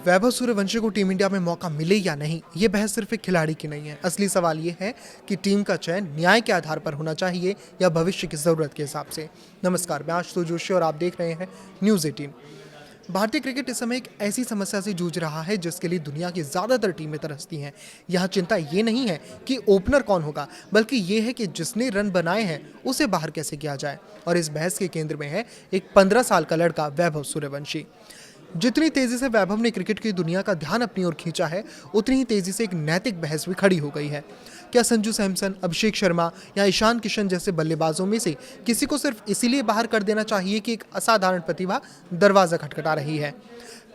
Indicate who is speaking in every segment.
Speaker 1: वैभव सूर्यवंशी को team India में मौका मिले या नहीं, ये बहस सिर्फ एक खिलाड़ी की नहीं है। असली सवाल ये है कि टीम का चयन न्याय के आधार पर होना चाहिए या भविष्य की जरूरत के हिसाब से। नमस्कार, मैं आशुतोष जोशी और आप देख रहे हैं न्यूज़ 18। भारतीय क्रिकेट इस समय एक ऐसी समस्या से जूझ रहा है जिसके लिए दुनिया की ज्यादातर टीमें तरसती हैं। यहाँ चिंता ये नहीं है कि ओपनर कौन होगा, बल्कि ये है कि जिसने रन बनाए हैं उसे बाहर कैसे किया जाए। और इस बहस के केंद्र में है एक 15 साल का लड़का वैभव सूर्यवंशी। जितनी तेजी से वैभव ने क्रिकेट की दुनिया का ध्यान अपनी ओर खींचा है, उतनी ही तेजी से एक नैतिक बहस भी खड़ी हो गई है। क्या संजू सैमसन, अभिषेक शर्मा या ईशान किशन जैसे बल्लेबाजों में से किसी को सिर्फ इसीलिए बाहर कर देना चाहिए कि एक असाधारण प्रतिभा दरवाजा खटखटा रही है?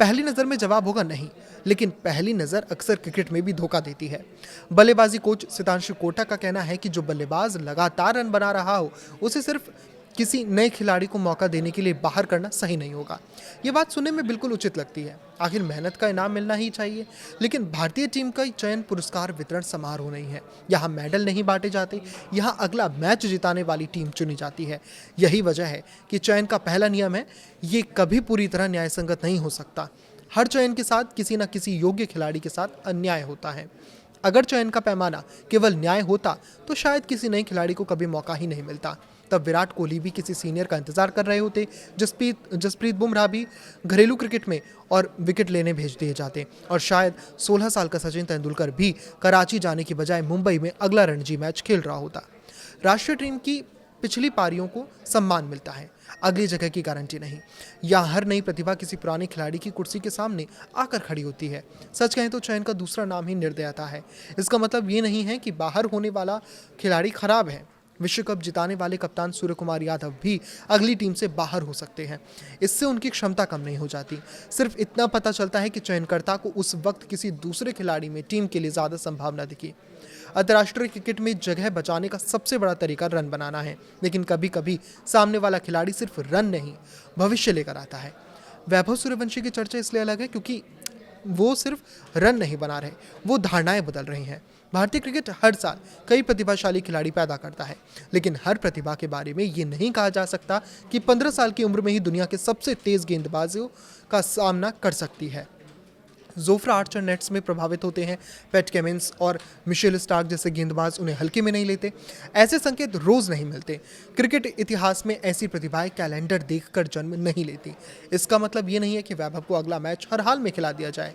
Speaker 1: पहली नजर में जवाब होगा नहीं, लेकिन पहली नजर अक्सर क्रिकेट में भी धोखा देती है। बल्लेबाजी कोच सितांशु कोटा का कहना है कि जो बल्लेबाज लगातार रन बना रहा हो, उसे सिर्फ किसी नए खिलाड़ी को मौका देने के लिए बाहर करना सही नहीं होगा। ये बात सुनने में बिल्कुल उचित लगती है। आखिर मेहनत का इनाम मिलना ही चाहिए। लेकिन भारतीय टीम का चयन पुरस्कार वितरण समारोह नहीं है। यहाँ मेडल नहीं बांटे जाते, यहाँ अगला मैच जिताने वाली टीम चुनी जाती है। यही वजह है कि चयन का पहला नियम है, ये कभी पूरी तरह न्यायसंगत नहीं हो सकता। हर चयन के साथ किसी न किसी योग्य खिलाड़ी के साथ अन्याय होता है। अगर चयन का पैमाना केवल न्याय होता तो शायद किसी नए खिलाड़ी को कभी मौका ही नहीं मिलता। तब विराट कोहली भी किसी सीनियर का इंतजार कर रहे होते, जसप्रीत बुमराह भी घरेलू क्रिकेट में और विकेट लेने भेज दिए जाते, और शायद 16 साल का सचिन तेंदुलकर भी कराची जाने की बजाय मुंबई में अगला रणजी मैच खेल रहा होता। राष्ट्रीय टीम की पिछली पारियों को सम्मान मिलता है, अगली जगह की गारंटी नहीं। यहाँ हर नई प्रतिभा किसी पुराने खिलाड़ी की कुर्सी के सामने आकर खड़ी होती है। सच कहें तो चयन का दूसरा नाम ही निर्दयता है। इसका मतलब ये नहीं है कि बाहर होने वाला खिलाड़ी खराब है। विश्व कप जिताने वाले कप्तान सूर्यकुमार यादव भी अगली टीम से बाहर हो सकते हैं। इससे उनकी क्षमता कम नहीं हो जाती। सिर्फ इतना पता चलता है कि चयनकर्ता को उस वक्त किसी दूसरे खिलाड़ी में टीम के लिए ज़्यादा संभावना दिखी। अंतर्राष्ट्रीय क्रिकेट में जगह बचाने का सबसे बड़ा तरीका रन बनाना है, लेकिन कभी कभी सामने वाला खिलाड़ी सिर्फ रन नहीं, भविष्य लेकर आता है। वैभव सूर्यवंशी की चर्चा इसलिए अलग है क्योंकि वो सिर्फ रन नहीं बना रहे, वो धारणाएं बदल रही हैं। भारतीय क्रिकेट हर साल कई प्रतिभाशाली खिलाड़ी पैदा करता है, लेकिन हर प्रतिभा के बारे में ये नहीं कहा जा सकता कि 15 साल की उम्र में ही दुनिया के सबसे तेज गेंदबाजों का सामना कर सकती है। जोफ्रा आर्चर नेट्स में प्रभावित होते हैं, पैट कमिंस और मिशेल स्टार्क जैसे गेंदबाज उन्हें हल्के में नहीं लेते। ऐसे संकेत रोज नहीं मिलते। क्रिकेट इतिहास में ऐसी प्रतिभाएं कैलेंडर देखकर जन्म नहीं लेती। इसका मतलब ये नहीं है कि वैभव को अगला मैच हर हाल में खिला दिया जाए।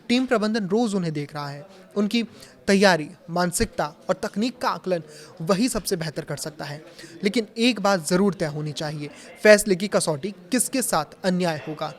Speaker 1: टीम प्रबंधन रोज उन्हें देख रहा है। उनकी तैयारी, मानसिकता और तकनीक का आकलन वही सबसे बेहतर कर सकता है। लेकिन एक बात जरूर तय होनी चाहिए, फैसले की कसौटी किसके साथ अन्याय होगा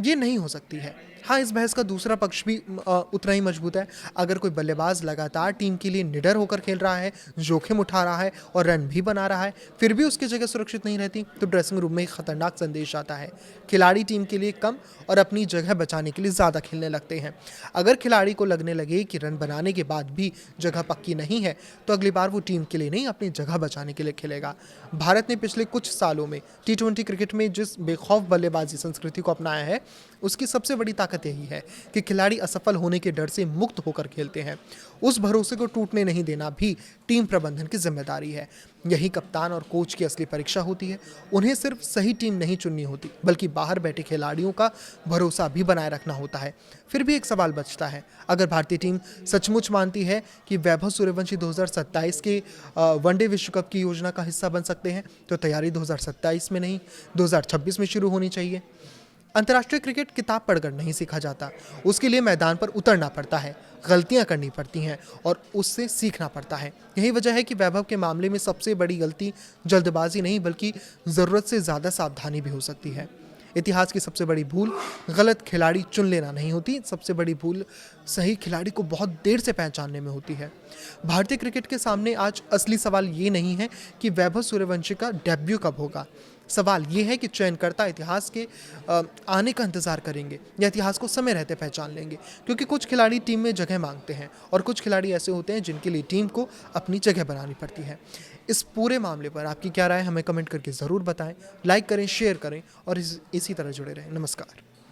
Speaker 1: ये नहीं हो सकती है। हाँ, इस बहस का दूसरा पक्ष भी उतना ही मजबूत है। अगर कोई बल्लेबाज लगातार टीम के लिए निडर होकर खेल रहा है, जोखिम उठा रहा है और रन भी बना रहा है, फिर भी उसकी जगह सुरक्षित नहीं रहती, तो ड्रेसिंग रूम में एक खतरनाक संदेश आता है। खिलाड़ी टीम के लिए कम और अपनी जगह बचाने के लिए ज़्यादा खेलने लगते हैं। अगर खिलाड़ी को लगने लगे कि रन बनाने के बाद भी जगह पक्की नहीं है, तो अगली बार वो टीम के लिए नहीं, अपनी जगह बचाने के लिए खेलेगा। भारत ने पिछले कुछ सालों में T20 क्रिकेट में जिस बेखौफ बल्लेबाजी संस्कृति को अपनाया है, उसकी सबसे बड़ी ताकत यही है कि खिलाड़ी असफल होने के डर से मुक्त होकर खेलते हैं। उस भरोसे को टूटने नहीं देना भी टीम प्रबंधन की जिम्मेदारी है। यही कप्तान और कोच की असली परीक्षा होती है। उन्हें सिर्फ सही टीम नहीं चुननी होती, बल्कि बाहर बैठे खिलाड़ियों का भरोसा भी बनाए रखना होता है। फिर भी एक सवाल बचता है, अगर भारतीय टीम सचमुच मानती है कि वैभव सूर्यवंशी 2027 के वनडे विश्व कप की योजना का हिस्सा बन सकते हैं, तो तैयारी 2027 में नहीं, 2026 में शुरू होनी चाहिए। अंतर्राष्ट्रीय क्रिकेट किताब पढ़कर नहीं सीखा जाता, उसके लिए मैदान पर उतरना पड़ता है, गलतियां करनी पड़ती हैं और उससे सीखना पड़ता है। यही वजह है कि वैभव के मामले में सबसे बड़ी गलती जल्दबाजी नहीं, बल्कि ज़रूरत से ज़्यादा सावधानी भी हो सकती है। इतिहास की सबसे बड़ी भूल गलत खिलाड़ी चुन लेना नहीं होती, सबसे बड़ी भूल सही खिलाड़ी को बहुत देर से पहचानने में होती है। भारतीय क्रिकेट के सामने आज असली सवाल ये नहीं है कि वैभव सूर्यवंशी का डेब्यू कब होगा। सवाल ये है कि चयनकर्ता इतिहास के आने का इंतजार करेंगे या इतिहास को समय रहते पहचान लेंगे, क्योंकि कुछ खिलाड़ी टीम में जगह मांगते हैं और कुछ खिलाड़ी ऐसे होते हैं जिनके लिए टीम को अपनी जगह बनानी पड़ती है। इस पूरे मामले पर आपकी क्या राय, हमें कमेंट करके ज़रूर बताएं। लाइक करें, शेयर करें और इसी तरह जुड़े रहें। नमस्कार।